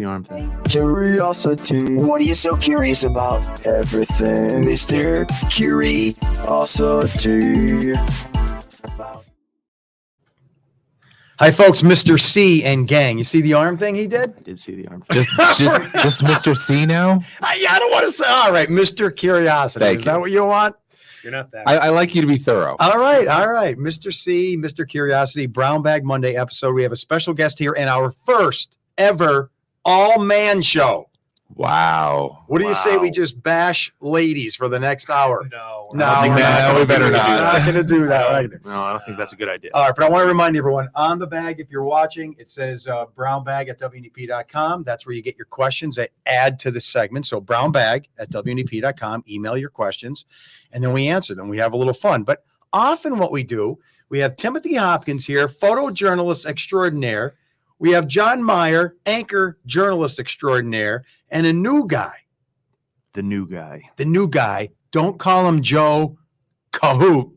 The arm thing. Curiosity. What are you so curious about? Everything, Mr. Curiosity. Hi, folks. Mr. C and gang. You see the arm thing he did? I did see the arm thing. Just Mr. C now? I don't want to say. All right, Mr. Curiosity. Thank Is you. that what you want? You're not that. I like you to be thorough. All right. Mr. C, Mr. Curiosity, Brown Bag Monday episode. We have a special guest here and our first ever all-man show. Wow. What do you say we just bash ladies for the next hour? No. No, we better not. We're not going to do that right No, I don't think that's a good idea. All right, but I want to remind everyone, on the bag, if you're watching, it says brownbag at WNEP.com. That's where you get your questions that add to the segment. So brownbag at WNEP.com, email your questions, and then we answer them. We have a little fun. But often what we do, we have Timothy Hopkins here, photojournalist extraordinaire. We have Jon Meyer, anchor journalist extraordinaire, and a new guy. The new guy. The new guy. Don't call him Joe Kohut.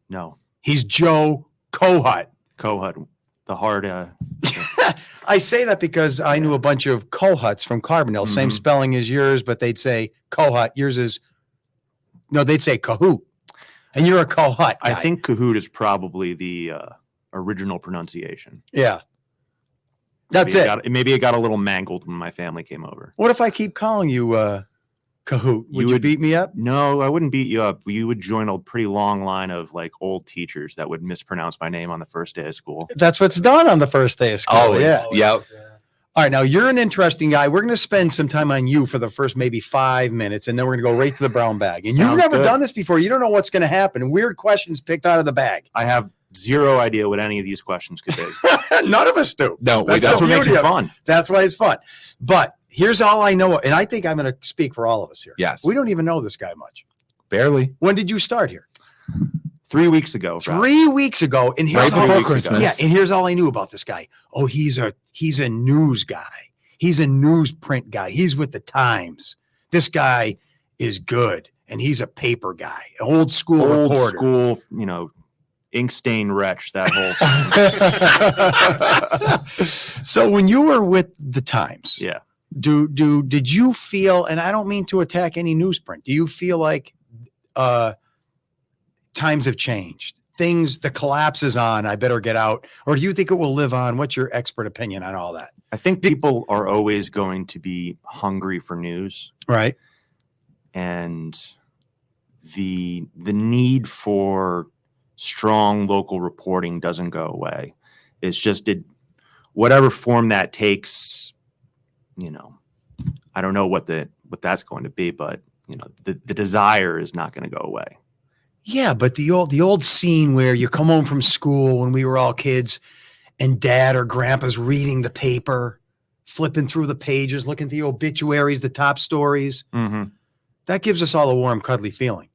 No. He's Joe Kohut. Kohut. The hard. I say that because I knew a bunch of Kohuts from Carbondale. Same Mhm. spelling as yours, but they'd say Kohut. Yours is, no, they'd say Kohut. And you're a Kohut guy. I think Kohut is probably the original pronunciation. Yeah. That's it. Maybe it got a little mangled when my family came over. What if I keep calling you Kohut? Would you beat me up? No, I wouldn't beat you up. You would join a pretty long line of like old teachers that would mispronounce my name on the first day of school. That's what's done on the first day of school. Always. Yeah. Yep. All right. Now, you're an interesting guy. We're going to spend some time on you for the first maybe 5 minutes, and then we're going to go right to the brown bag. And you've Sounds never good. done this before. You don't know what's going to happen. Weird questions picked out of the bag. I have zero idea what any of these questions could be. None of us do. No, That's That's the what makes beauty it of fun. That's why it's fun. But here's all I know, and I think I'm going to speak for all of us here. Yes. We don't even know this guy much. Barely. When did you start here? 3 weeks ago. Rob. 3 weeks ago. And here's Right all, before Christmas. Yeah, and here's all I knew about this guy. Oh, he's a news guy. He's a newsprint guy. He's with the Times. This guy is good, and he's a paper guy, an old school Old reporter. school, ink stain wretch, that whole So when you were with the Times, yeah. did you feel, and I don't mean to attack any newsprint, do you feel like times have changed? The collapse is on, I better get out? Or do you think it will live on? What's your expert opinion on all that? I think people are always going to be hungry for news, Right. and the need for strong local reporting doesn't go away. It's just whatever form that takes, I don't know what that's going to be, but the desire is not going to go away. Yeah, but the old scene where you come home from school when we were all kids and dad or grandpa's reading the paper, flipping through the pages, looking at the obituaries, the top stories, Mm-hmm. that gives us all a warm, cuddly feeling.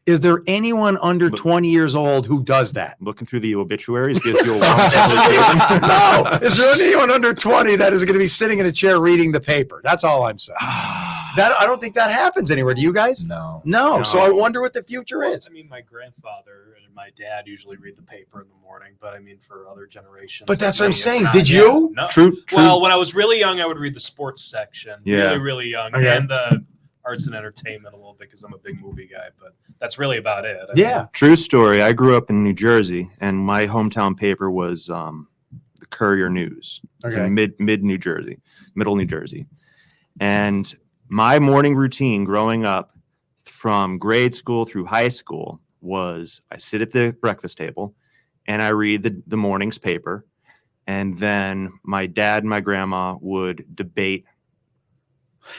Is there anyone under 20 years old who does that? Looking through the obituaries gives you a warm feeling. No. Is there anyone under 20 that is going to be sitting in a chair reading the paper? That's all I'm saying. I don't think that happens anywhere. Do you guys? No. No. So I wonder what the future is. I mean, my grandfather and my dad usually read the paper in the morning, but I mean, for other generations. But that's what I'm it's saying. not Did yet. you? No. True. Well, when I was really young, I would read the sports section. Yeah. Really, really young. Okay. And the arts and entertainment a little bit because I'm a big movie guy, but that's really about it. I Yeah. mean, True story. I grew up in New Jersey, and my hometown paper was the Courier News. It's Okay. in middle New Jersey. And my morning routine growing up from grade school through high school was I sit at the breakfast table and I read the morning's paper. And then my dad and my grandma would debate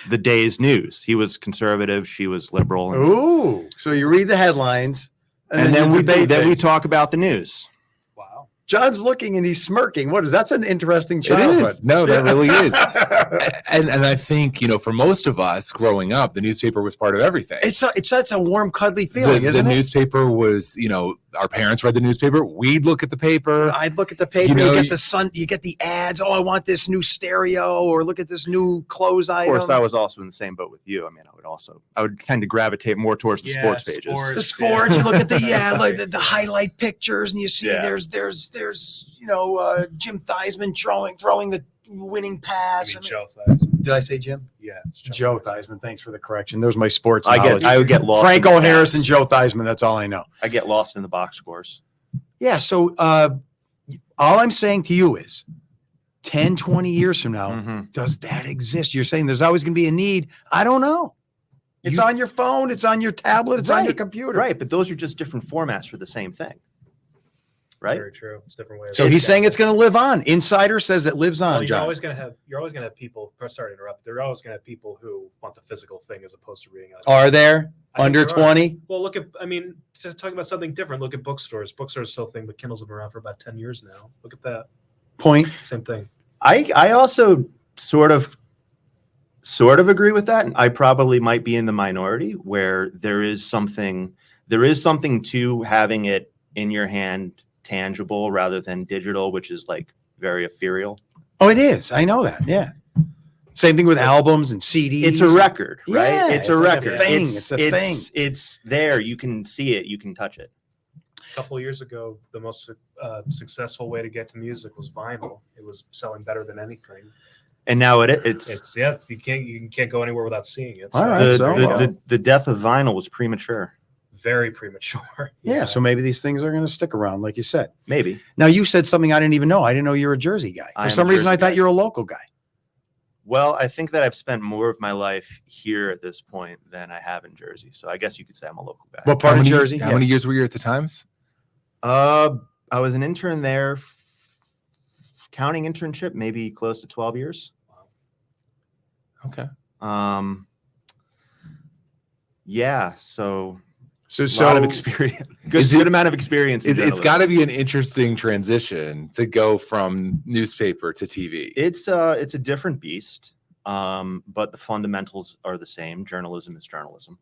the day's news. He was conservative, she was liberal. Ooh. So you read the headlines And then you we debate we things. talk about the news. wow. John's looking and he's smirking. What is that's an interesting It childhood. is. No, that really is. And I think, for most of us growing up, the newspaper was part of everything. It's a warm, cuddly feeling, the isn't it? newspaper was, our parents read the newspaper. We'd look at the paper. I'd look at the paper, You know, you get the ads. Oh, I want this new stereo, or look at this new clothes Of item. course, I was also in the same boat with you. I mean, I would tend to gravitate more towards the Yeah, sports pages. sports. the sports, Yeah. you look at the like the highlight pictures, and you see Yeah. there's Jim Theismann throwing the winning I pass. mean, Joe Theismann. Did I say Jim? Yeah, it's Joe Theismann. Thanks for the correction. There's my sports I knowledge. would get lost. Franco in the Harris stats. and Joe Theismann. That's all I know. I get lost in the box scores. Yeah. So all I'm saying to you is 10, 20 years from now, Mhm. does that exist? You're saying there's always going to be a need. I don't know. It's on your phone. It's on your tablet. It's on your Right, computer. Right, but those are just different formats for the same thing. Right? Very true. It's different ways. So he's saying it's going to live on. Insider says it lives on, Well, you're John. always gonna have people. Sorry to interrupt. They're always gonna have people who want the physical thing as opposed to reading. Are there I think under there are. 20? Well, look at. I mean, talking about something different. Look at bookstores. Bookstores still thing, but Kindles have been around for about 10 years now. Look at that. Point. Same thing. I also sort of agree with that, and I probably might be in the minority where there is something to having it in your hand, tangible rather than digital, which is like very ethereal. Oh, it is. I know that. Yeah. Same thing with albums and CDs. It's a record, right? Yeah, it's a it's like a record. thing. It's a thing. It's there. You can see it. You can touch it. A couple of years ago, the most successful way to get to music was vinyl. It was selling better than anything. And now it's You can't go anywhere without seeing it. All right. the death of vinyl was premature. Very premature. Yeah. So maybe these things are going to stick around, like you said. Maybe. Now, you said something I didn't even know. I didn't know you're a Jersey guy. I For am some a reason, I Jersey thought guy. you're a local guy. Well, I think that I've spent more of my life here at this point than I have in Jersey. So I guess you could say I'm a local guy. What part How of many- Jersey? How many years were you at the Times? I was an intern there, counting internship, maybe close to 12 years. Okay. Yeah, so So, a lot of experience, good amount of experience. in It's journalism. got to be an interesting transition to go from newspaper to TV. It's a different beast, but the fundamentals are the same. Journalism is journalism.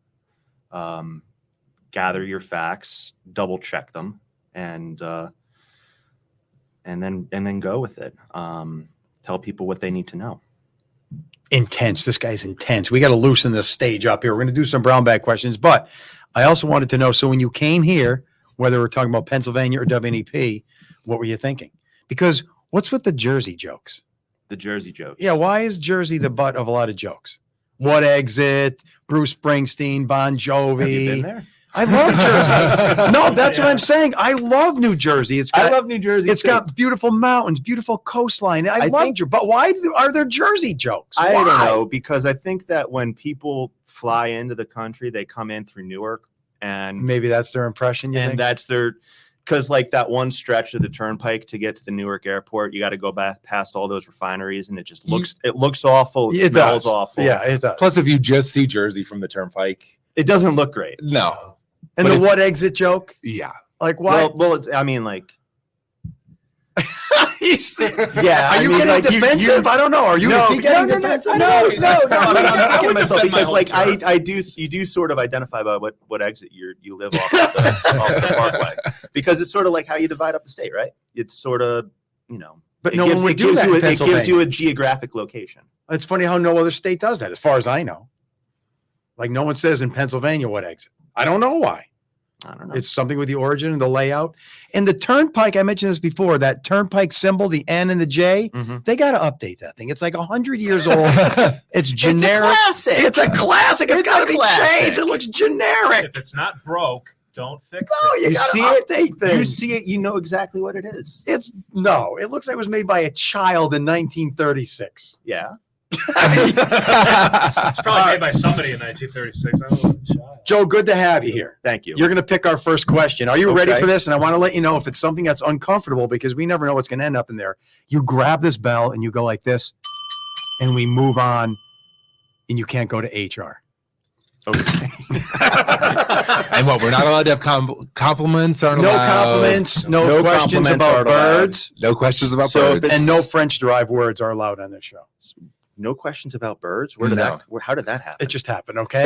Gather your facts, double check them, and then go with it. Tell people what they need to know. intense. This guy's intense. We got to loosen this stage up here. We're going to do some brown bag questions, but I also wanted to know, so when you came here, whether we're talking about Pennsylvania or WNEP, what were you thinking? Because what's with the Jersey jokes? The Jersey joke. Yeah, why is Jersey the butt of a lot of jokes? What Exit, Bruce Springsteen, Bon Jovi. Have you been there? I love Jersey. No, that's what I'm saying. I love New Jersey. I love New Jersey. It's too. got beautiful mountains, beautiful coastline. I love think- you, but why are there Jersey jokes? I don't Why? know, because I think that when people fly into the country, they come in through Newark, and Maybe that's their impression. You think? that's their, because like that one stretch of the turnpike to get to the Newark airport, you got to go back past all those refineries, and it just looks awful. It smells awful. Yeah, it does. Plus, if you just see Jersey from the turnpike, it doesn't look great. no. And but the if- what exit joke? Yeah. Like why? Well, I mean, like, Yeah. Are you getting defensive? I don't know. Are you? No, is he getting no, defensive? no. I mean, I'm I thinking would myself defend my because, own like, turf. you do sort of identify by what exit you live off of the parkway, because it's sort of like how you divide up the state, right? It's sort of, But it no gives- one would it do gives that you in a- It gives Pennsylvania. you a geographic location. It's funny how no other state does that, as far as I know. Like no one says in Pennsylvania what exit. I don't know why. I don't know. It's something with the origin and the layout. And the turnpike, I mentioned this before, that turnpike symbol, the N and the J, Mhm. they got to update that thing. It's like 100 years old. It's generic. classic. It's a classic. It's It's got a to be classic. changed. It looks generic. If it's not broke, don't fix No, it. you You got to see it? update things. You see it, you know exactly what it is. It looks like it was made by a child in 1936. Yeah. It's probably made by somebody in 1936. I don't know. Child. Joe, good to have you here. Thank you. You're going to pick our first question. Are you ready Okay. for this? And I want to let you know if it's something that's uncomfortable, because we never know what's going to end up in there. You grab this bell and you go like this, and we move on, and you can't go to HR. Okay. And what? We're not allowed to have compliments. Aren't No allowed. compliments, no, No questions compliments about are allowed. birds, No questions about So if birds. it's- and no French-derived words are allowed on this show. No questions about birds. How did that happen? It just happened, okay?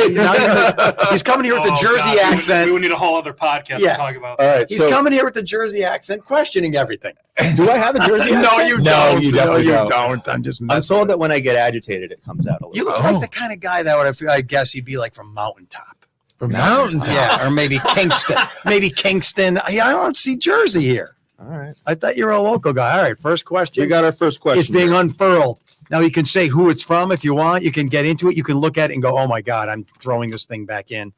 He's coming here with the Oh, Jersey God, accent. We would need a whole other podcast Yeah. to talk about. All right. He's coming here with the Jersey accent, questioning everything. Do I have a Jersey No, accent? you No, don't. you No, definitely you don't. don't. I'm just I'm messing told with that when I get agitated, it comes out a little. you look Oh. like the kind of guy that would, I guess he'd be like from Mountaintop. From Mountaintop. Yeah, or maybe Kingston. Maybe Kingston. I don't see Jersey here. All right. I thought you were a local guy. All right, first question. We got our first question. It's being unfurled. Now you can say who it's from if you want. You can get into it. You can look at it and go, oh my God, I'm throwing this thing back in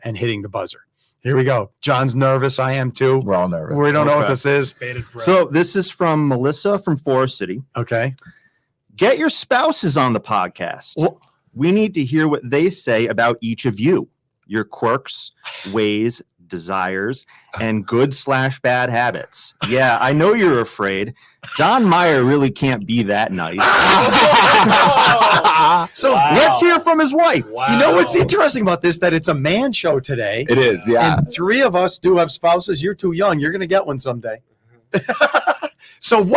and hitting the buzzer. Here we go. John's nervous. I am too. We're all nervous. We don't know what Okay. this is. Bated breath. So this is from Melissa from Forest City. Okay. Get your spouses on the podcast. Well- We need to hear what they say about each of you, your quirks, ways, desires, and good/bad habits. Yeah, I know you're afraid. Jon Meyer really can't be that nice. So Wow. Let's hear from his wife. you know what's interesting about this? That it's a man show today. It is, yeah. And 3 of us do have spouses. You're too young. You're going to get one someday. So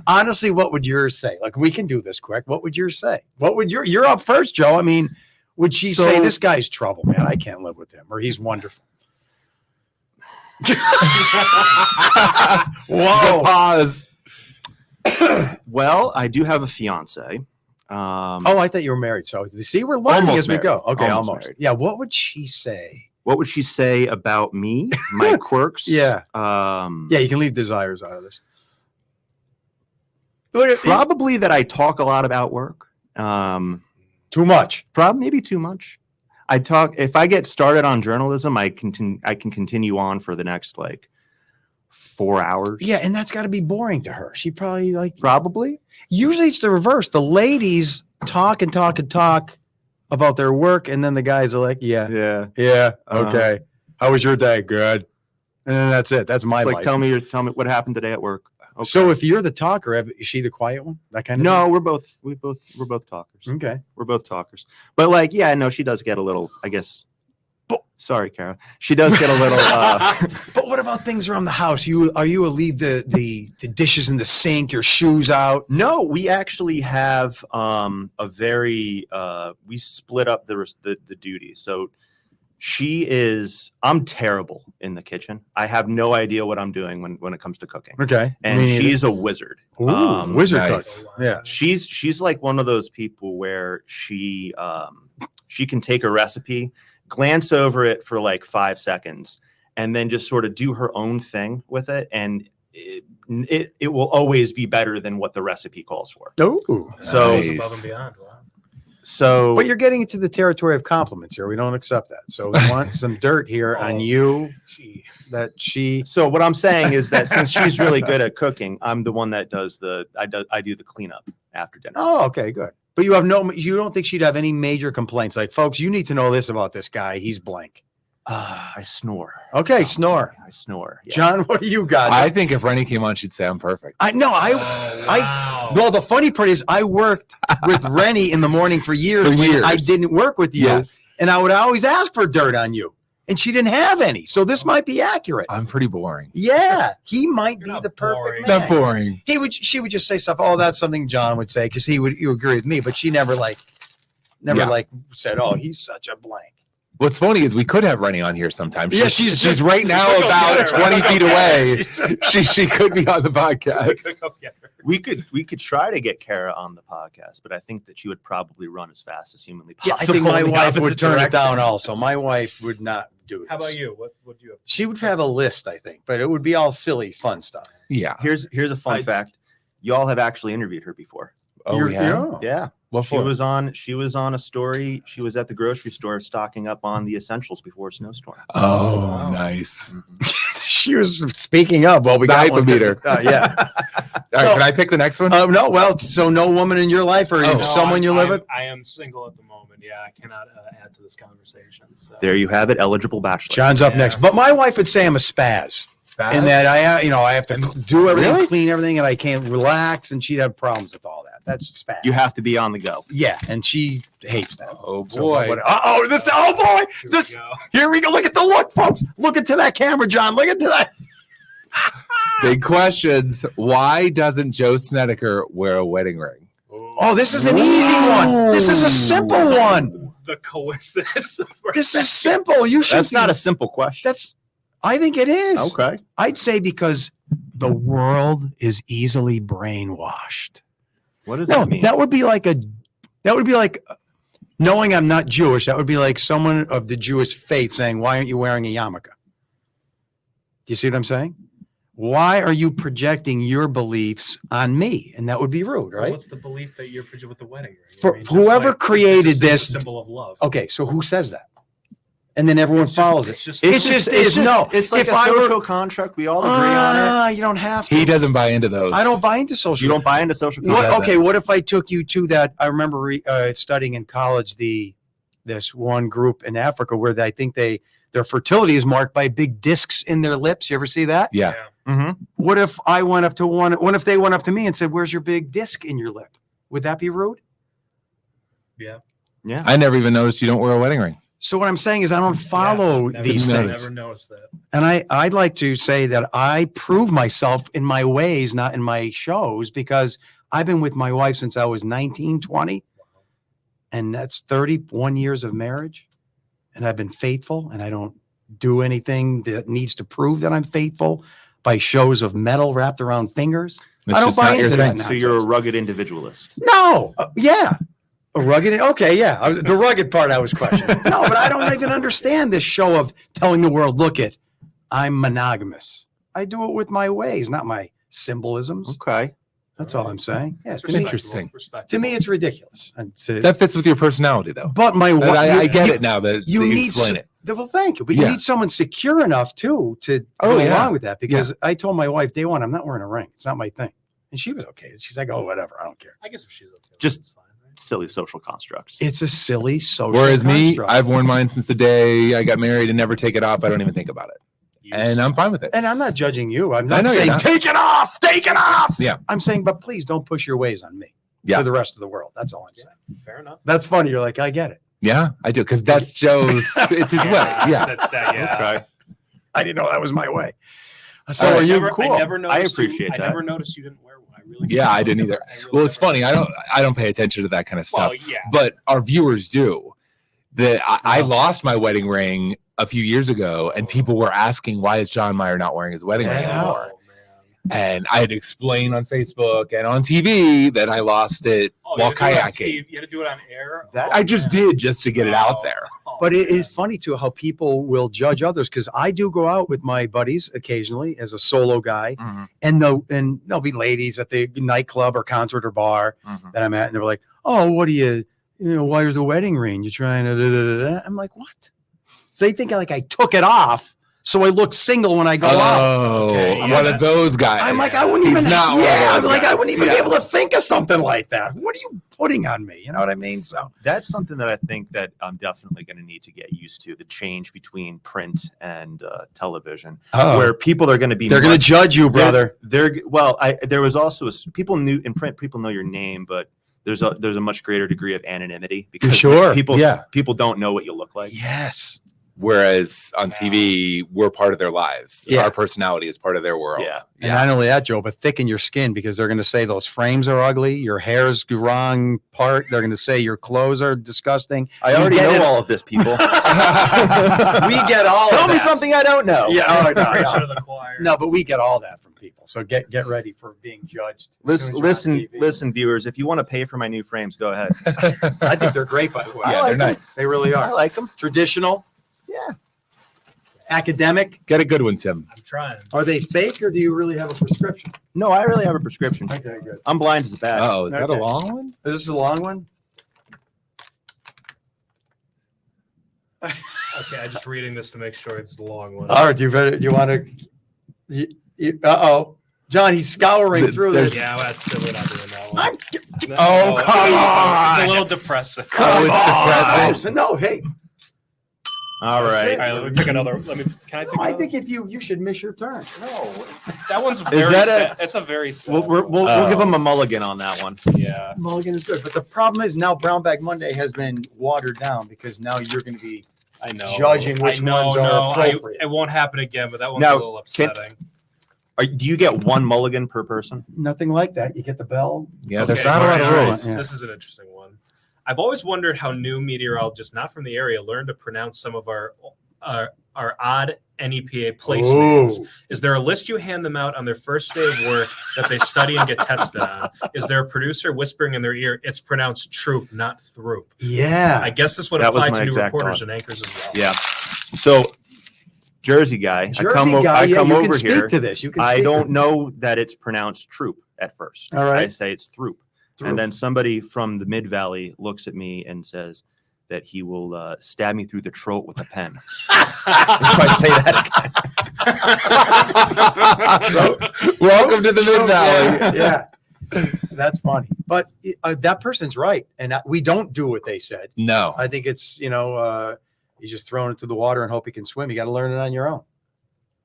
honestly, what would yours say? Like, we can do this quick. What would yours say? You're up first, Joe. I mean, would she say this guy's trouble, man? I can't live with him, or he's wonderful. Whoa. Pause. Well, I do have a fiance. Oh, I thought you were married. So see, we're learning Almost as we go. married. Okay, Almost almost. married. Yeah. What would she say? What would she say about me, my quirks? Yeah. Yeah, You can leave desires out of this. probably that I talk a lot about work. Too much. Maybe too much. I talk if I get started on journalism, I can continue on for the next 4 hours. Yeah, and that's got to be boring to her. She probably Probably. Usually it's the reverse. The ladies talk and talk and talk about their work, and then the guys are like, Yeah. yeah, okay. How was your day? Good. And then that's it. That's my It's like life. tell me what happened today at work. Okay. So if you're the talker, is she the quiet one? That kind of no, we're both talkers. thing? Okay. We're both talkers. But no, she does get a little, I guess. Sorry, Kara. She does get a little But what about things around the house? Are you leave the dishes in the sink, your shoes out? No, we actually have a very we split up the duties. So I'm terrible in the kitchen. I have no idea what I'm doing when it comes to cooking. Okay. And she's a wizard. Ooh, wizard nice. cook. Yeah. She's like one of those people where she can take a recipe, glance over it for 5 seconds, and then just sort of do her own thing with it, and it will always be better than what the recipe calls for. Oh. So Goes above and beyond. Wow. so But you're getting into the territory of compliments here. We don't accept that. So we want some dirt here on you Jeez. that she. so what I'm saying is that since she's really good at cooking, I'm the one that does I do the cleanup after dinner. Oh, okay, good. But you don't think she'd have any major complaints? Like, folks, you need to know this about this guy. He's blank. I snore. Okay, snore. I snore. Yeah. John, what do you got? I think if Rennie came on, she'd say I'm perfect. Well, the funny part is I worked with Rennie in the morning for years. For when years. I didn't work with you. Yes. And I would always ask for dirt on you. And she didn't have any. So this might be accurate. I'm pretty boring. Yeah. He might You're be not the perfect boring. man. Not boring. She would just say stuff. Oh, that's something John would say because you agree with me, but she never Yeah. said, oh, he's such a blank. What's funny is we could have Rennie on here sometime. Yeah, she's she's just- right now Go about get her. 20 feet away. She's- She could be on the podcast. We could try to get Kara on the podcast, but I think that she would probably run as fast as humanly Yeah, possible. I think my in the wife would opposite turn it direction. down also. My wife would not do this. How about you? What would you have? She would have a list, I think, but it would be all silly, fun stuff. Yeah. Here's a fun I'd- fact. Y'all have actually interviewed her before. Oh, we have? Yeah. What She for? was on a story. She was at the grocery store stocking up on the essentials before a snowstorm. Oh, Wow. nice. She was speaking up. Well, we The got one. hypermeter. Yeah. All right, can I pick the next one? No. Well, so no woman in your life or Oh. someone you live with? I am single at the moment. Yeah, I cannot add to this conversation. So. There you have it, eligible bachelor. John's up Yeah. next. But my wife would say I'm a spaz. Spaz? And that I have to do everything, Really? clean everything, and I can't relax, and she'd have problems with all that. That's spaz. You have to be on the go. Yeah, and she hates that. Oh, So boy. boy, Here we this. go. Here we go. Look at the look, folks. Look into that camera, John. Look into that. Big questions. Why doesn't Joe Snedeker wear a wedding ring? Oh, this is an easy one. This is a simple one. The coincidence. of This is simple. You should. That's not a simple question. I think it is. Okay. I'd say because the world is easily brainwashed. What does No, that mean? that would be like knowing I'm not Jewish. That would be like someone of the Jewish faith saying, "Why aren't you wearing a yarmulke?" Do you see what I'm saying? Why are you projecting your beliefs on me? And that would be rude, Well, right? what's the belief that you're with the wedding ring? For just whoever created it's just a this- symbol of love. Okay, so who says that? And then everyone follows it. It's just It's just no. It's like If a I were- social contract. We all agree on it. You don't have to. He doesn't buy into those. I don't buy into social. You don't buy into social What, contracts. okay, what if I took you to that? I remember studying in college this one group in Africa where I think their fertility is marked by big discs in their lips. You ever see that? Yeah. Mm-hmm. What if I went up to one? What if they went up to me and said, "Where's your big disc in your lip?" Would that be rude? Yeah. Yeah. I never even noticed you don't wear a wedding ring. So what I'm saying is I don't follow Yeah, these never things. Never noticed that. And I'd like to say that I prove myself in my ways, not in my shows, because I've been with my wife since I was 19, 20. And that's 31 years of marriage. And I've been faithful, and I don't do anything that needs to prove that I'm faithful by shows of metal wrapped around fingers. It's I don't just buy not your into thing. that So you're a nonsense. rugged individualist. No, yeah. A rugged, okay, yeah. The rugged part I was questioning. No, but I don't even understand this show of telling the world, look it, I'm monogamous. I do it with my ways, not my symbolisms. Okay. That's all I'm saying. Yeah, It's to me, Interesting. to me, it's ridiculous. And That fits with your personality, though. but my wife, I get it now that You you need explain it. Well, thank you. But you Yeah. need someone secure enough too to Oh, go yeah. along with that. Because I told my wife day one, I'm not wearing a ring. It's not my thing. And she was okay. She's like, oh, whatever. I don't care. I guess if she's okay, Just- it's fine. Right? Silly social constructs. It's a silly social. Whereas me, construct. I've worn mine since the day I got married and never take it off. I don't even think about it. And I'm fine with it. And I'm not judging you. I'm I not know you're saying not. take it off, take it off. Yeah. I'm saying, but please don't push your ways on me. Yeah. To the rest of the world. That's all I'm saying. Fair enough. That's funny. You're like, I get it. Yeah, I do. Because that's Joe's, it's his way. Yeah. That's that. Yeah. Okay. I didn't know that was my way. So All are right. you I cool? never noticed appreciate I that. never noticed you didn't wear one. I really. Yeah, I didn't either. I really Well, it's never funny. I don't pay attention to that kind of stuff. Well, yeah. But our viewers do. That I lost my wedding ring a few years ago, and people were asking, why is Jon Meyer not wearing his wedding ring Yeah. anymore? Oh, man. And I had explained on Facebook and on TV that I lost it Oh, while you had to do it on kayaking. TV. You had to do it on air. That- I just did just to get it out there. Oh, But it man. is funny too how people will judge others because I do go out with my buddies occasionally as a solo guy, Mhm. and there'll be ladies at the nightclub or concert or bar Mhm. that I'm at, and they're like, "Oh, what are you? Where's the wedding ring? You're trying to?" Da, da, da, da. I'm like, "What?" So they think like I took it off, so I look single when I go out. Oh, Okay, yeah, one that- of those guys. I'm like, I wouldn't He's even. not one of Yeah, those I'm like, I guys. wouldn't even Yeah. be able to think of something like that. What are you putting on me? You know what I mean? So That's something that I think that I'm definitely going to need to get used to, the change between print and television, where people are going to be they're going to much- judge you, they're- brother. There was also people knew in print, people know your name, but there's a much greater degree of anonymity because Sure, people yeah. people don't know what you look like. Yes. Whereas on TV, we're part of their lives. Yeah. Our personality is part of their world. Yeah. And not only that, Joe, but thicken your skin because they're going to say those frames are ugly, your hair's the wrong part. They're going to say your clothes are disgusting. I already get know it. all of this, people. We get all. Tell of me that. something I don't know. Yeah, oh, no, Preaching no. to the choir. No, but we get all that from people. So get ready for being judged. as soon Listen, as you're on TV. listen, viewers. If you want to pay for my new frames, go ahead. I think they're great, by the way. Yeah, I they're like them. nice. They really I are. like them. Traditional. Yeah. Academic. Get a good one, Tim. I'm trying. Are they fake or do you really have a prescription? No, I really have a prescription. Okay, good. I'm blind as a bat. Oh, is that a Okay. long one? Is this a long one? Okay, I'm just reading this to make sure it's the long one. All right, do you want to? Uh-oh. John, he's scouring through this. Yeah, well, we're not doing that one. I'm, No, oh, no, come on. It's a little depressing. Oh, it's depressing. No, hey. All That's right. it. All right, let me pick another. Can I pick No, I another? think if you should miss your turn. No. That one's very that sad. It's a very sad. We'll Oh. give him a mulligan on that one. yeah. Mulligan is good. But the problem is now Brown Bag Monday has been watered down because now you're going to be I know. judging which I know, ones are no, appropriate. it won't happen again, but that one's Now, a little upsetting. Do you get one mulligan per person? nothing like that. You get the bell. Yeah, there's Okay, not a lot of all right, rules. Yeah. This is an interesting one. I've always wondered how new meteorologists, not from the area, learn to pronounce some of our odd NEPA place names. Is there a list you hand them out on their first day of work that they study and get tested on? Is there a producer whispering in their ear, it's pronounced troop, not throop? Yeah. I guess this would That was apply my to new exact reporters thought. and anchors as well. Yeah. So Jersey guy. Jersey I come, guy, I yeah, come you over can speak here. to this. You can. I speak don't to know that it's pronounced troop at first. All right. I say it's throop. Throop. And then somebody from the Mid Valley looks at me and says that he will stab me through the throat with a pen. If I say that again. Welcome to the Mid Valley. Yeah, that's funny. But that person's right, and we don't do what they said. No. I think it's you just thrown into the water and hope you can swim. You got to learn it on your own.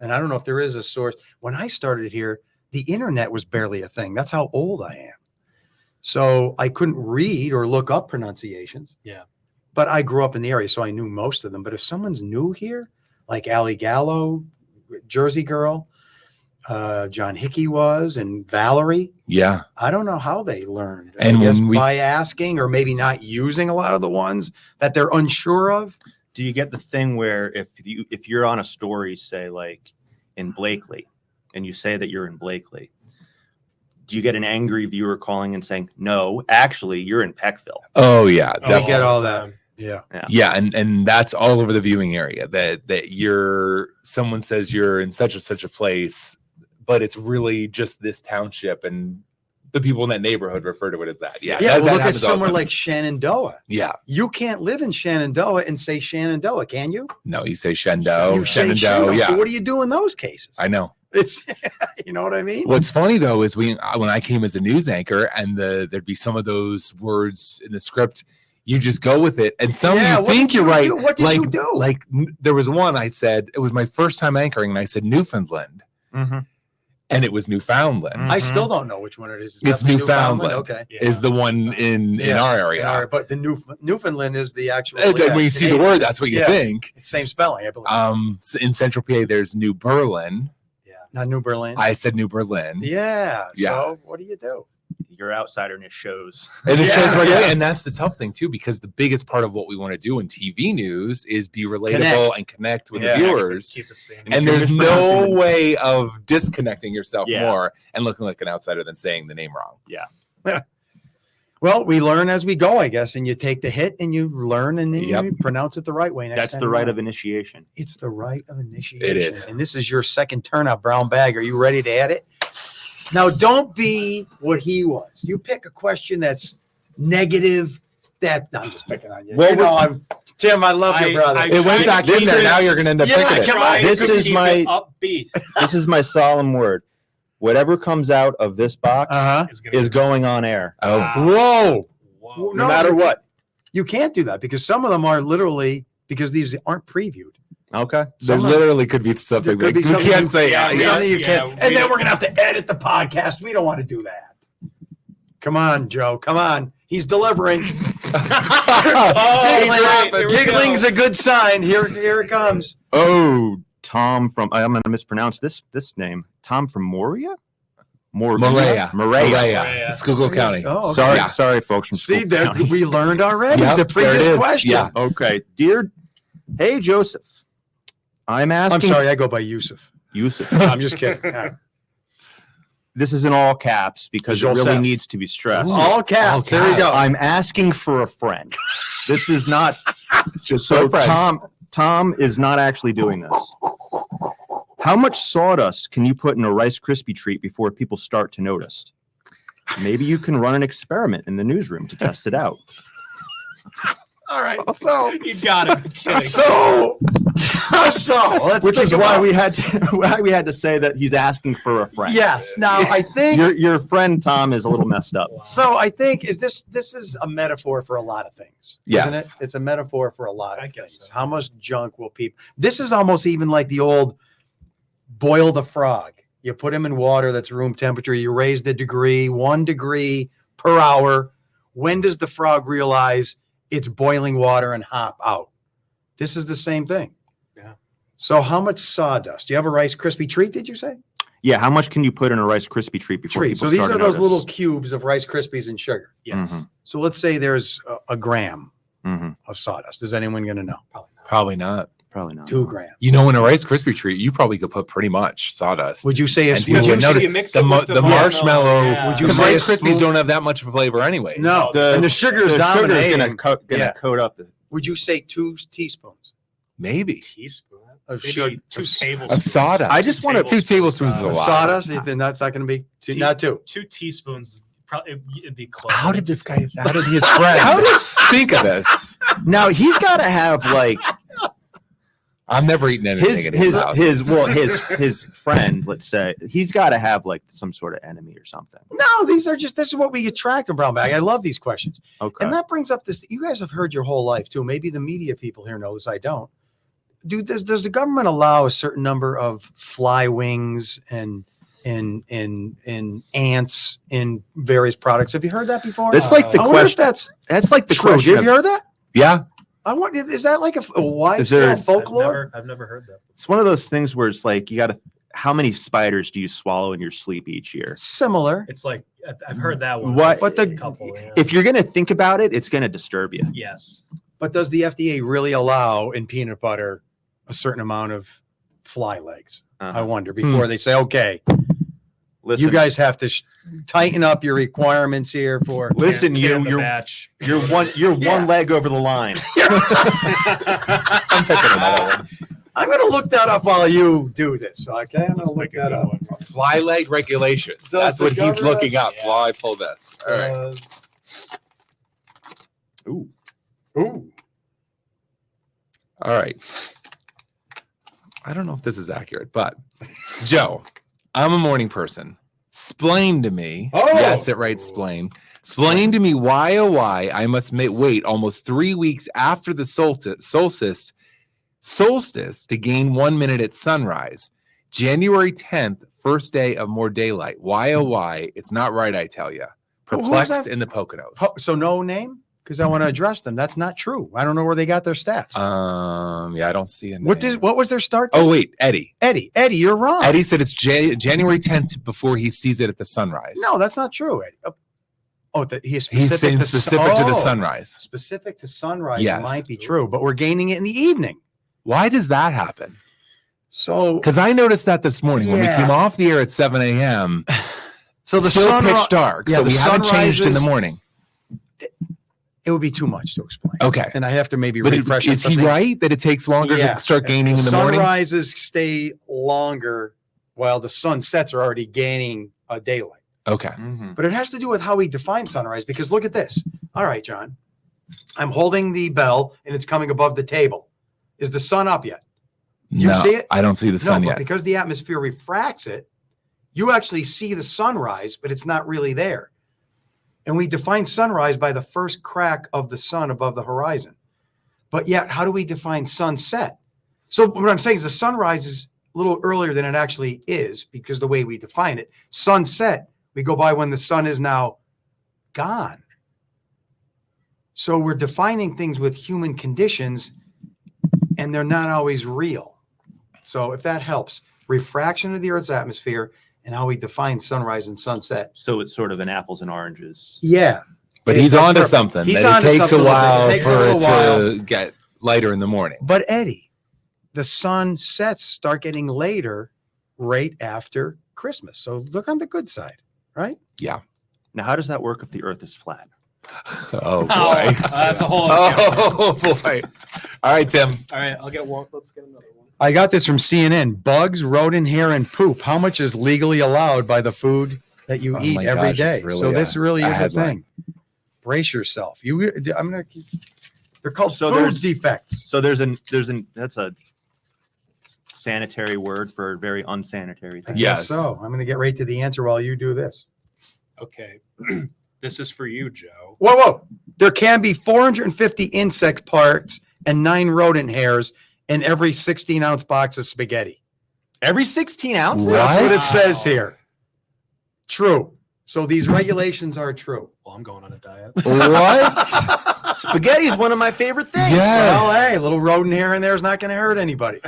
And I don't know if there is a source. When I started here, the internet was barely a thing. That's how old I am. So I couldn't read or look up pronunciations. Yeah. But I grew up in the area, so I knew most of them. But if someone's new here, like Allie Gallo, Jersey girl, John Hickey was, and Valerie, Yeah. I don't know how they learned. And I guess when we- by asking or maybe not using a lot of the ones that they're unsure of. Do you get the thing where if you're on a story, say like in Blakely, and you say that you're in Blakely, do you get an angry viewer calling and saying, no, actually, you're in Peckville? Oh yeah. Oh, We Definitely. get all that. Yeah. Yeah, and that's all over the viewing area. That someone says you're in such a place, but it's really just this township, and the people in that neighborhood refer to it as that. Yeah. Yeah. that Well, look at happens all the somewhere time. like Shenandoah. Yeah. You can't live in Shenandoah and say Shenandoah, can you? No, you say Shendo, You say Shenandoah. Yeah. So what do you do in those cases? I know. It's, you know what I mean? What's funny though is when I came as a news anchor, and there'd be some of those words in the script, you just go with it, and some Yeah, you what think did you're you right. do? What did you do? Like there was one I said, it was my first time anchoring, and I said Newfoundland, Mm-hmm. and it was Newfoundland. I still don't know which one it is. It's definitely Newfoundland. Okay. Is the one in our area. But the Newfoundland is the actual. And then when you see the word, that's what you Yeah. think. It's same spelling, I believe. So in Central PA, there's New Berlin. Not New Berlin. I said New Berlin. Yeah. Yeah. So what do you do? Your outsiderness shows. And it shows right Yeah. away. And that's the tough thing too, because the biggest part of what we want to do in TV news is be relatable Connect. and connect with Yeah. the viewers. Keep it sane. And you're there's no mispronouncing it- way of disconnecting yourself Yeah. more and looking like an outsider than saying the name wrong. Well, we learn as we go, I guess, and you take the hit and you learn and then Yep. you pronounce it the right way. Next That's time the you right know. of initiation. It's the right of initiation. It is. And this is your second turnout brown bag. Are you ready to add it? Now, don't be what he was. You pick a question that's negative. No, I'm just picking on you. Well, You know, Tim, I love you, brother. I It went tried back to in keep there. it- Now you're going to end up Yeah, picking it. come on. tried This to is keep my- it upbeat. This is my solemn word. Whatever comes out of this box Uh-huh. is going on air. Oh, Whoa. Whoa. No matter what. You can't do that because some of them are literally because these aren't previewed. Okay. there Some of- literally could be something There could like be you something can't you- say. yeah, it. yeah. Something you Yeah, can't. we And then don't- we're going to have to edit the podcast. We don't want to do that. Come on, Joe. Come on. He's delivering. Oh, Giggling- right. Here we Giggling's go. a good sign. Here it comes. Oh, Tom from, I'm going to mispronounce this name. Tom from Moria? Morea. Morea. Schuylkill County. Oh, okay. Sorry, Yeah. sorry, folks from See, Schuylkill there County. we learned already Yep, the there it previous is. question. Yeah. Okay, hey Joseph, I'm asking. I'm sorry, I go by Yusuf. Yusuf. I'm just kidding. All right. This is in all caps because it really Joseph. needs to be stressed. All caps. All There you go. I'm asking for a friend. This is not Just so. so friend. Tom is not actually doing this. How much sawdust can you put in a Rice Krispie treat before people start to notice? Maybe you can run an experiment in the newsroom to test it out. All right. So, You got it. Kidding. so let's Which think is why about- we had to say that he's asking for a friend. Yes. Now, I think Your friend Tom is a little messed up. Wow. so. I think this is a metaphor for a lot of things. Isn't Yes. it? It's a metaphor for a lot I of guess things. so. How much junk will people? This is almost even like the old boil the frog. You put him in water that's room temperature. You raise the degree 1 degree per hour. When does the frog realize it's boiling water and hop out? This is the same thing. Yeah. So how much sawdust? Do you have a Rice Krispie treat? Did you say Yeah, how much can you put in a Rice Krispie treat before treat? people So these start are to those notice? little cubes of Rice Krispies and sugar. Yes. Mhm. So let's say there's a gram Mhm. of sawdust. Is anyone going to know? Probably not. Probably not. 2 grams. You know, in a Rice Krispie treat, you probably could put pretty much sawdust. Would you say And it's people Because would usually notice you mix the, it mo- with the marshmallow. Yeah. Would you Because say Rice a Krispies spoon? don't have that much flavor anyway. No, and the sugar is the sugar is dominating. gonna Yeah. coat up the. Would you say 2 teaspoons? Maybe. Teaspoon. Of Maybe sugar- 2 of tablespoons. Of sawdust. I just want to 2 tablespoons is a lot. Sawdust. Then that's not going to be not 2. 2 teaspoons. Probably it'd be close. How did his friend think of this? Now he's got to have like I'm never eating anything in his house. his friend. Let's say he's got to have like some sort of enemy or something. No, this is what we attract in brown bag. I love these questions. Okay. And that brings up this. You guys have heard your whole life too. Maybe the media people here know this. I don't. Does the government allow a certain number of fly wings and ants in various products? Have you heard that before? That's like the I wonder if question. That's like the true. question. Have you heard that? Yeah. I want. Is that like a wide Is there- scale folklore? I've never heard that. It's one of those things where it's like you got to. How many spiders do you swallow in your sleep each year? Similar. It's like I've heard that one. What- But the- couple, yeah. If you're gonna think about it, it's gonna disturb you. Yes. But does the FDA really allow in peanut butter a certain amount of fly legs? I wonder before they say, okay, Listen, you guys have to tighten up your requirements here for. listen, Can the you're batch. one leg over the line. I'm picking another one. I'm going to look that up while you do this. Okay, I'm going Let's to look pick a that good up. one. Fly leg regulations. Does That's the what he's government- looking up Yeah. while I pull this. All right. Ooh. Ooh. All right. I don't know if this is accurate, but Joe, I'm a morning person. Explain to me. Oh. Yes, it writes explain. Explain to me why, oh, why I must wait almost 3 weeks after the solstice to gain 1 minute at sunrise. January 10th, first day of more daylight. Why, oh, why? It's not right, I tell you. Who- who's Perplexed that? in the Poconos. So no name? Because I want to address them. That's not true. I don't know where they got their stats. Yeah, I don't see it. What was their start? Oh, date? wait, Eddie. Eddie, you're wrong. Eddie said it's January 10th before he sees it at the sunrise. No, that's not true, Eddie. He's He's saying specific to the sun. sunrise. Specific to sunrise Yes. might be true, but we're gaining it in the evening. Why does that happen? So, Because I noticed that this morning when we Yeah. came off the air at 7 a.m. so the still sun pitch dark, yeah, so the we haven't changed in the sunrises- morning. It would be too much to explain. Okay, And I have to maybe but refresh. is he something. right that it takes longer Yeah. to start gaining in the morning? Sunrises stay longer while the sunsets are already gaining a daylight. Okay, But it has to do with how we define sunrise. Because look at this. All right, John, I'm holding the bell and it's coming above the table. Is the sun up yet? You no, see it? I don't see the sun but yet. because the atmosphere refracts it, you actually see the sunrise, but it's not really there. And we define sunrise by the first crack of the sun above the horizon. But yet, how do we define sunset? So what I'm saying is the sunrise is a little earlier than it actually is because the way we define it. Sunset, we go by when the sun is now gone. So we're defining things with human conditions, and they're not always real. So if that helps, refraction of the Earth's atmosphere and how we define sunrise and sunset. So it's sort of an apples and oranges. Yeah. But It's he's a onto perfect- something. he's That onto it takes a something a little bit. while It takes a for it little to get lighter in the morning. But Eddie, the sunsets start getting later right after Christmas. So look on the good side, right? Now, how does that work if the Earth is flat? Oh boy. That's a whole other Oh boy. All right, Tim. All right, I'll get one. Let's get another one. I got this from CNN. Bugs, rodent hair, and poop. How much is legally allowed by the food that you Oh eat my every gosh, day? it's really So this really a is a headline. thing. Brace yourself. I'm gonna. They're called So food there's- defects. So that's a sanitary word for a very unsanitary I thing. Yeah. guess Yes. So I'm gonna get right to the answer while you do this. Okay. This is for you, Joe. Whoa. There can be 450 insect parts and 9 rodent hairs in every 16-ounce box of spaghetti. Every 16 ounces? That's what it Wow. says here. True. So these regulations are true. Well, I'm going on a diet. What? Spaghetti is one of my favorite things. Yes. Well, hey, a little rodent hair in there is not going to hurt anybody.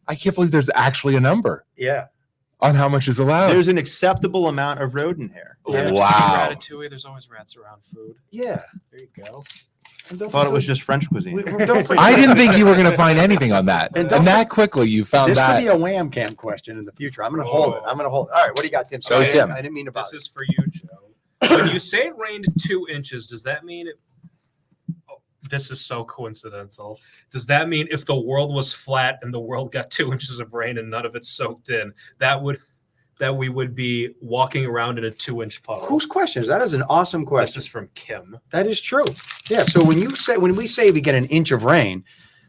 I can't believe there's actually a number Yeah. on how much is allowed. There's an acceptable amount of rodent hair. Haven't you seen Wow. Ratatouille? There's always rats around food. Yeah. There you go. And I thought it was just French cuisine. don't forget- I didn't think you were going to find anything on that. And And, don't- that quickly you found This could that. be a wham cam question in the future. I'm going to hold it. I'm going to hold it. All right. What do you got, Tim? So, Sorry, Tim. I didn't mean to This bother. is for you, Joe. When you say it rained 2 inches, does that mean this is so coincidental. Does that mean if the world was flat and the world got 2 inches of rain and none of it soaked in, that we would be walking around in a 2-inch puddle? Whose question is that? Is an awesome question. This is from Kim. That is true. Yeah. So when we say we get an inch of rain,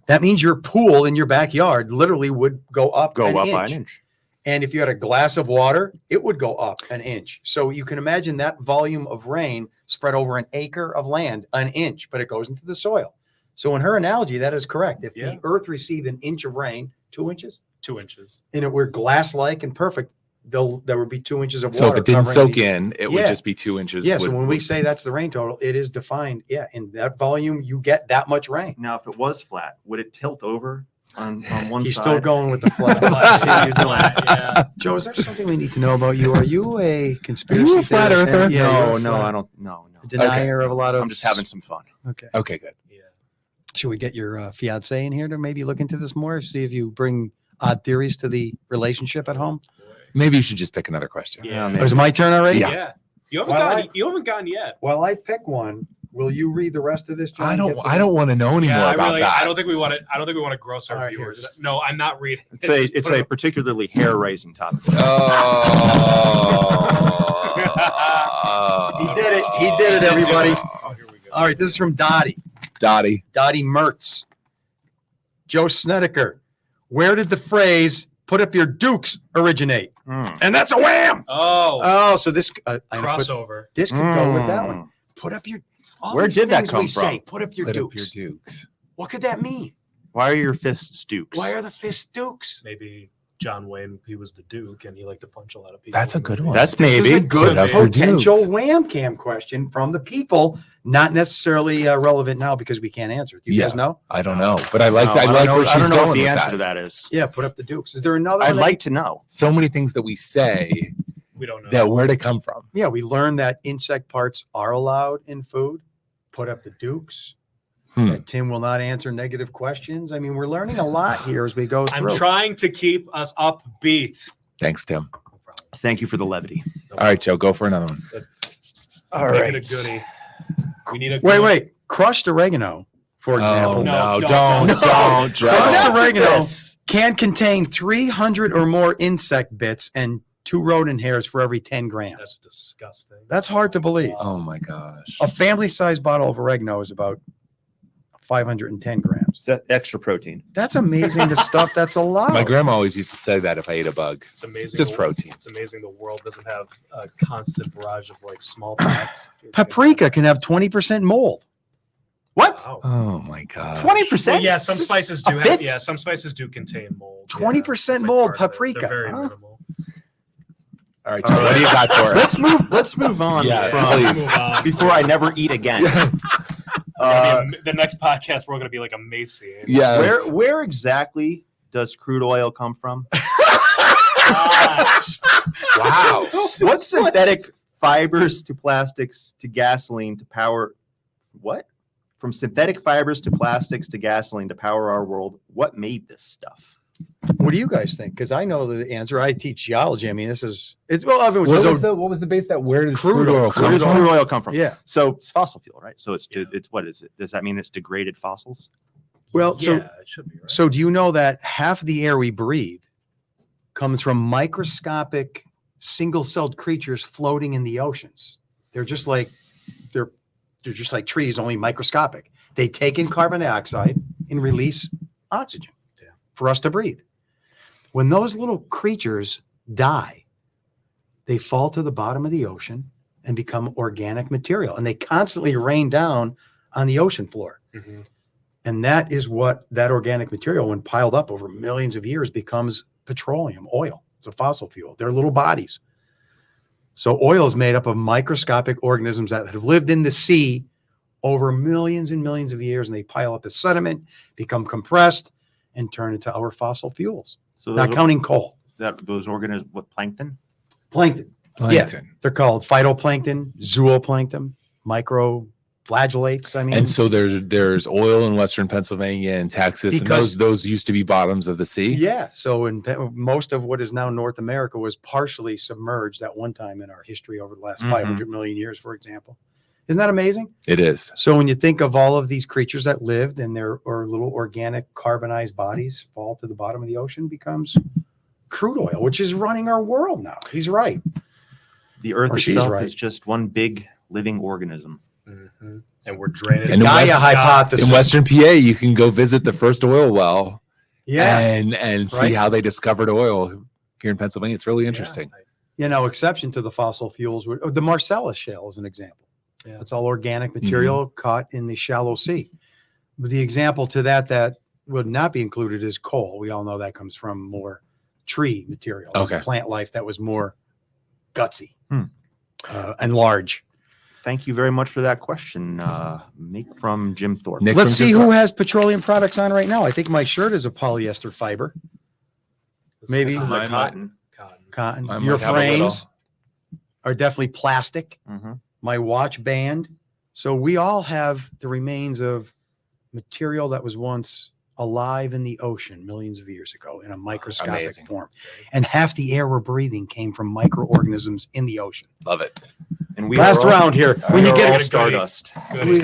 that means your pool in your backyard literally would go up Go an up inch. by an inch. And if you had a glass of water, it would go up an inch. So you can imagine that volume of rain spread over an acre of land, an inch, but it goes into the soil. So in her analogy, that is correct. If the earth received an inch of rain, 2 inches, 2 inches, and it were glass-like and perfect, there would be 2 inches of water. So if it didn't covering soak the- in, it would just be 2 inches. Yeah. So when we say that's the rain total, it is defined. Yeah. In that volume, you get that much rain. Now, if it was flat, would it tilt over on one He's side? still going with the flat. yeah. Joe, is there something we need to know about you? Are you a conspiracy Are you a flat theorist? earther? Yeah, No, you're a no, flat- I don't. No. a denier of a lot of. I'm just having some fun. Okay. Okay, good. Yeah. Should we get your fiance in here to maybe look into this more? See if you bring odd theories to the relationship at home. Maybe you should just pick another question. Yeah. maybe. Or is it my turn already? Yeah. You haven't Well, gotten. You haven't gotten yet. While I pick one, will you read the rest of this, John? I Get some- don't want to know anymore Yeah, about that. I don't think we want to. I don't think we want to gross our All right, here, viewers. just- No, I'm not reading. It's a particularly hair-raising topic. Oh. He did it. He did it, everybody. Oh, here we go. All right. This is from Dottie. Dottie. Dottie Mertz. Joe Snedeker. Where did the phrase "put up your dukes" originate? And that's a wham. Oh, Oh, so this crossover. this could go with that one. Put up your. all Where these did that things come we say, from? Put up your Put up dukes. your dukes. What could that mean? Why are your fists dukes? Why are the fists dukes? Maybe John Wayne. He was the Duke, and he liked to punch a lot of people. That's a good one. That's This is maybe a good Put up your potential dukes. wham cam question from the people, not necessarily relevant now because we can't answer it. Do you guys know? I don't know, but I like No, I like don't where know, I she's don't know going what the with answer that. to that is. Yeah, put up the dukes. Is there another? I'd one that- like to know. So many things that we say We don't know. that where they come from. Yeah, we learned that insect parts are allowed in food. Put up the dukes. That Tim will not answer negative questions. I mean, we're learning a lot here as we go I'm through. trying to keep us upbeat. Thanks, Tim. No problem. Thank you for the levity. No All right, Joe, go for another one. All Make right. it a goodie. We need a Wait. Crushed oregano, for example, Oh, No, no, don't. don't, Joe. Crushed Joe. oregano Yes. can contain 300 or more insect bits and 2 rodent hairs for every 10 grams. That's disgusting. That's hard to believe. Oh my gosh. A family-sized bottle of oregano is about 510 grams. Is that extra protein? That's amazing. The stuff that's allowed. My grandma always used to say that if I ate a bug. It's amazing. It's just protein. It's amazing the world doesn't have a constant barrage of like smallpox. Paprika can have 20% mold. What? Wow. Oh my god. 20%? Well, yeah, some spices do. A Have, fifth? yeah, some spices do contain mold. 20% It's like mold, part of it. paprika. They're very Huh? minimal. All right, Joe, what do you got for us? Let's move on. Yeah, from- please. Let's move on. Before I never eat again. The next podcast we're going to be like emaciated. Yes. Where exactly does crude oil come from? Gosh. Wow. What's synthetic fibers to plastics to gasoline to power? What? From synthetic fibers to plastics to gasoline to power our world. What made this stuff? What do you guys think? Because I know the answer. I teach geology. I mean, it's well, everyone What says, was, what was the base that where does Crude crude oil. oil come Where does from? crude oil come from? yeah. So it's fossil fuel, right? So it's Yeah. it's what is it? Does that mean it's degraded fossils? Well, Yeah, so it should be right. so do you know that half the air we breathe comes from microscopic single-celled creatures floating in the oceans? They're just like they're just like trees, only microscopic. They take in carbon dioxide and release oxygen for us to breathe. When those little creatures die, they fall to the bottom of the ocean and become organic material, and they constantly rain down on the ocean floor. Mhm. And that is what that organic material, when piled up over millions of years, becomes petroleum, oil. It's a fossil fuel. They're little bodies. So oil is made up of microscopic organisms that have lived in the sea over millions and millions of years, and they pile up as sediment, become compressed, and turn into our fossil fuels. So Not counting coal. those organisms, what, plankton? Plankton. Plankton. They're called phytoplankton, zooplankton, microflagellates. I mean, And so there's oil in Western Pennsylvania and Texas, Because- and those used to be bottoms of the sea. yeah. So most of what is now North America was partially submerged at one time in our history over the last Mhm. 500 million years, for example. Isn't that amazing? It is. So when you think of all of these creatures that lived and their or little organic carbonized bodies fall to the bottom of the ocean, becomes crude oil, which is running our world now. He's right. The Earth Or she's itself right. is just one big living organism. Mm-hmm. And we're draining. And Gaia West- hypothesis. In Western PA, you can go visit the first oil well Yeah. and see Right. how they discovered oil here in Pennsylvania. It's really interesting. You know, exception to the fossil fuels, the Marcellus Shale is an example. Yeah. That's all organic material caught in the shallow sea. But the example to that would not be included is coal. We all know that comes from more tree material, Okay. plant life that was more gutsy and large. Thank you very much for that question, Nick from Jim Thorpe. Nick Let's from see Jim who Thorpe. has petroleum products on right now. I think my shirt is a polyester fiber, maybe. This is Like cotton. cotton. I Your might have a little. frames are definitely plastic. Mhm. My watch band. So we all have the remains of material that was once alive in the ocean millions of years ago in a microscopic Amazing. form. And half the air we're breathing came from microorganisms in the ocean. Love it. And we Last are all- round here. we When you are get all it, stardust. Goody.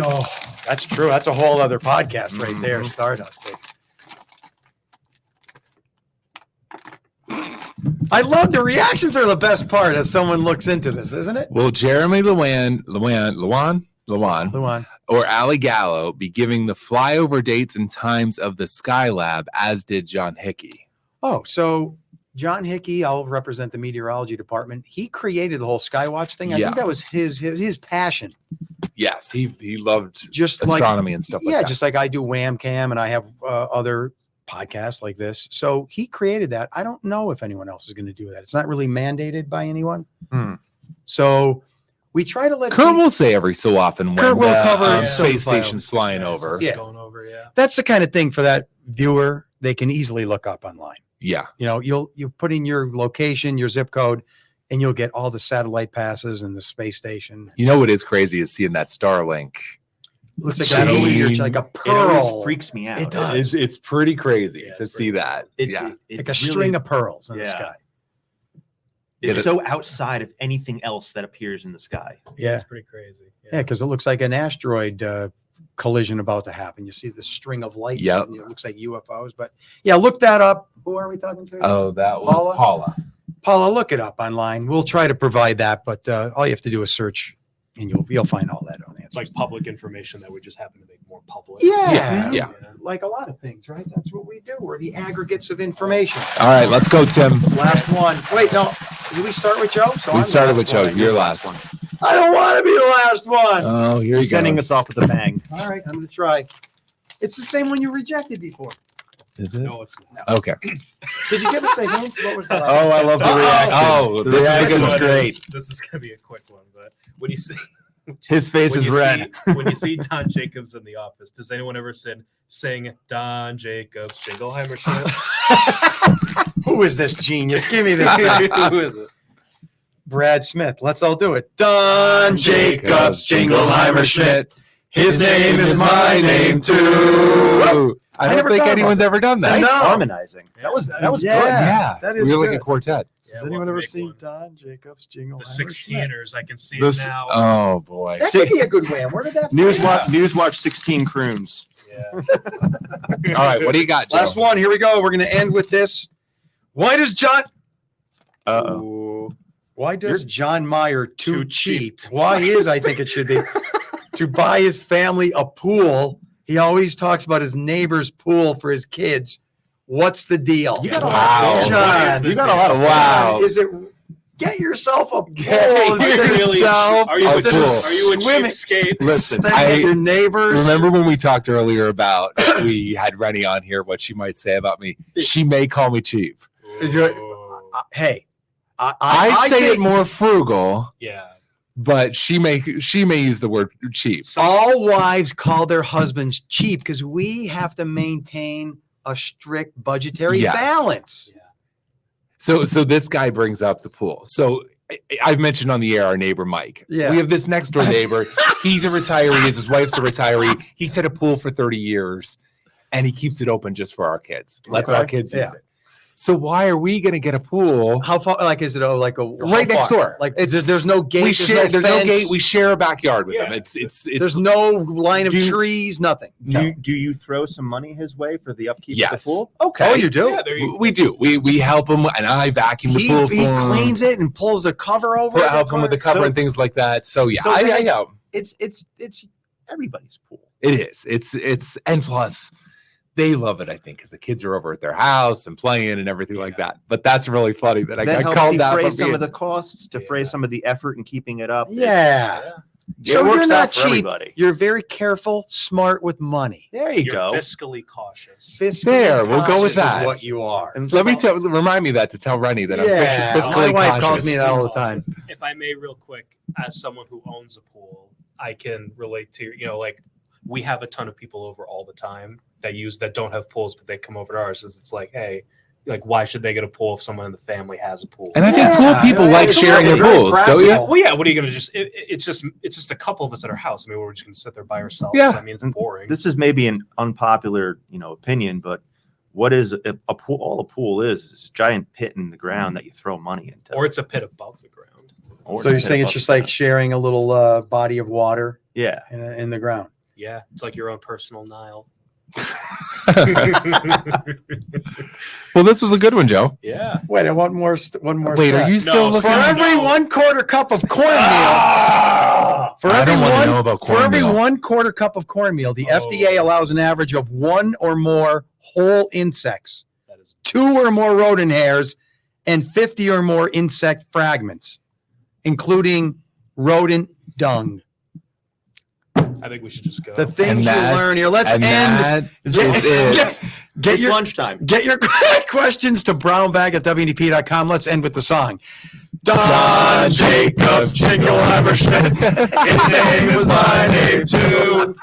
that's true. That's a whole other podcast right there. Mhm. Stardust. I love the reactions are the best part as someone looks into this, isn't it? Will Jeremy Lewan, Luan. or Ali Gallo be giving the flyover dates and times of the Skylab, as did John Hickey? Oh, so John Hickey, I'll represent the meteorology department. He created the whole Skywatch thing. I Yeah. think that was his passion. Yes, he loved Just like astronomy and stuff like yeah, that. just like I do Wham Cam and I have other podcasts like this. So he created that. I don't know if anyone else is going to do that. It's not really mandated by anyone. Hmm. So we try to let Kurt people- will say every so often when Kurt will the cover some space files. station's flying Yeah, over. since Yeah. it's going over. Yeah. that's the kind of thing for that viewer they can easily look up online. Yeah. You know, you put in your location, your zip code, and you'll get all the satellite passes and the space station. You know what is crazy is seeing that Starlink. Looks like That that always- always like a It always pearl, freaks me out. It does. It's pretty crazy Yeah, to it's see pretty that. It- Yeah. it like a really- string of pearls in the Yeah. sky. It's Yeah, so outside of anything else that appears in the sky. Yeah, It's pretty crazy. yeah, because it looks like an asteroid collision about to happen. You see the string of lights. Yep. And it looks like UFOs. But yeah, look that up. Who are we talking to? Oh, that was Paula? Paula. Paula, look it up online. We'll try to provide that, but all you have to do is search, and you'll find all that on the It's like public information that we just happen to make more public. Yeah, Yeah. like a lot of things, right? That's what we do. We're the aggregates of information. All right, let's go, Tim. Last one. Wait, no. Did we start with Joe? So We I'm started the with last Joe. one. You're last one. I don't want to be the last one. Oh, here You're you sending go. us off with a bang. All right, I'm going to try. It's the same one you rejected before. Is it? No, it's not. Okay. Did you give us a hint? What was the Oh, I love the reaction. Oh, The this reaction is was good. great. This is gonna be a quick one, but when you see His face when is you red. see- when you see Don Jacobs in the office, does anyone ever sing Don Jacobs Jingleheimer Schmidt? Who is this genius? Give me this guy. Who is it? Brad Smith. Let's all do it. Don Jacobs Jingleheimer Schmidt. His name is my name too. I I don't never think thought anyone's about ever done that. Nice know. harmonizing. That was Yeah. good. Yeah, that is we were like a good. quartet. Yeah, Has we'll anyone ever make seen one. Don Jacobs Jingleheimer The Schmidt? 16ers? I can see This- it now. Oh boy. That could be a good wham. Where did that Newswatch 16 croons. Yeah. All right, what do you got, Joe? Last one. Here we go. We're going to end with this. Why does John Uh-oh. Why does Jon Meyer too Too cheap? cheap. Why is I think it should be to buy his family a pool? He always talks about his neighbor's pool for his kids. What's the deal? You got a Wow. lot of John, You got a lot of Wow. Is it get yourself a pool Get instead of Really, yourself are you a instead of pool. are you a swimming? cheapskate? Listen, staying at your neighbors? remember when we talked earlier about if we had Rennie on here, what she might say about me? She may call me cheap. Is your- Ooh. Hey, I'd say think it more frugal, Yeah. but she may use the word cheap. all wives call their husbands cheap because we have to maintain a strict budgetary Yes. balance. So this guy brings up the pool. So I've mentioned on the air our neighbor Mike. Yeah. We have this next door neighbor. He's a retiree. His wife's a retiree. He's had a pool for 30 years, and he keeps it open just for our kids. Lets our kids use Yeah. it. So why are we going to get a pool How far? Like, is it like a right how next far? door? Like, It's- there's no gate. We share. There's no fence, gate. We share a backyard with them. Yeah. It's There's no line of Do you- trees. Nothing. Do you throw some money his way for the upkeep of Yes. the pool? Okay. Oh, you do. Yeah, there you we do. We help him, and I vacuum the He pool for him. cleans it and pulls the cover over. it. Help him with the cover So- and things like that. So yeah, So I that's- help. It's everybody's pool. It is. It's and plus they love it, I think, because the kids are over at their house and playing and everything like that. But that's really funny that I That got helps called out. defray for some being- of the costs, defray some of the effort in keeping it up. Yeah. It So works you're out not for cheap. everybody. You're very careful, smart with money. There you You're go. fiscally cautious. Fiscally There, we'll go with conscious is that. what you are. And Let me remind me that to tell Rennie that Yeah, I'm fiscally my wife conscious. calls me that all the time. If I may, real quick, as someone who owns a pool, I can relate to, like we have a ton of people over all the time that don't have pools, but they come over to ours. It's like, hey, like, why should they get a pool if someone in the family has a pool? And I think Yeah, cool people yeah, like it's sharing their very pools, don't practical. you? Well, yeah. What are you gonna just? It's just a couple of us at our house. I mean, we're just gonna sit there by ourselves. Yeah. I mean, it's boring. This is maybe an unpopular, opinion, but what is a pool? All a pool is this giant pit in the ground that you throw money into. or it's a pit above the ground. Or So a you're pit saying it's above just the like ground. sharing a little body of water yeah. in the ground. Yeah, it's like your own personal Nile. Well, this was a good one, Joe. Yeah. Wait, I want more. One more. Wait, stat. are you still No, For looking? sorry. every No. 1/4 cup of cornmeal, for I every don't want to one, know about for every cornmeal. 1/4 cup of cornmeal, the Oh. FDA allows an average of 1 or more whole insects, That is 2 or more rodent hairs, and 50 or more insect fragments, including rodent dung. I think we should just go. The things And you that- learn here. Let's And end. that is it. Get It's your lunchtime. Get your questions to brownbag@WNEP.com. Let's end with the song. Don Jacobs, Jingle Hammerschmidt. His name is my name too.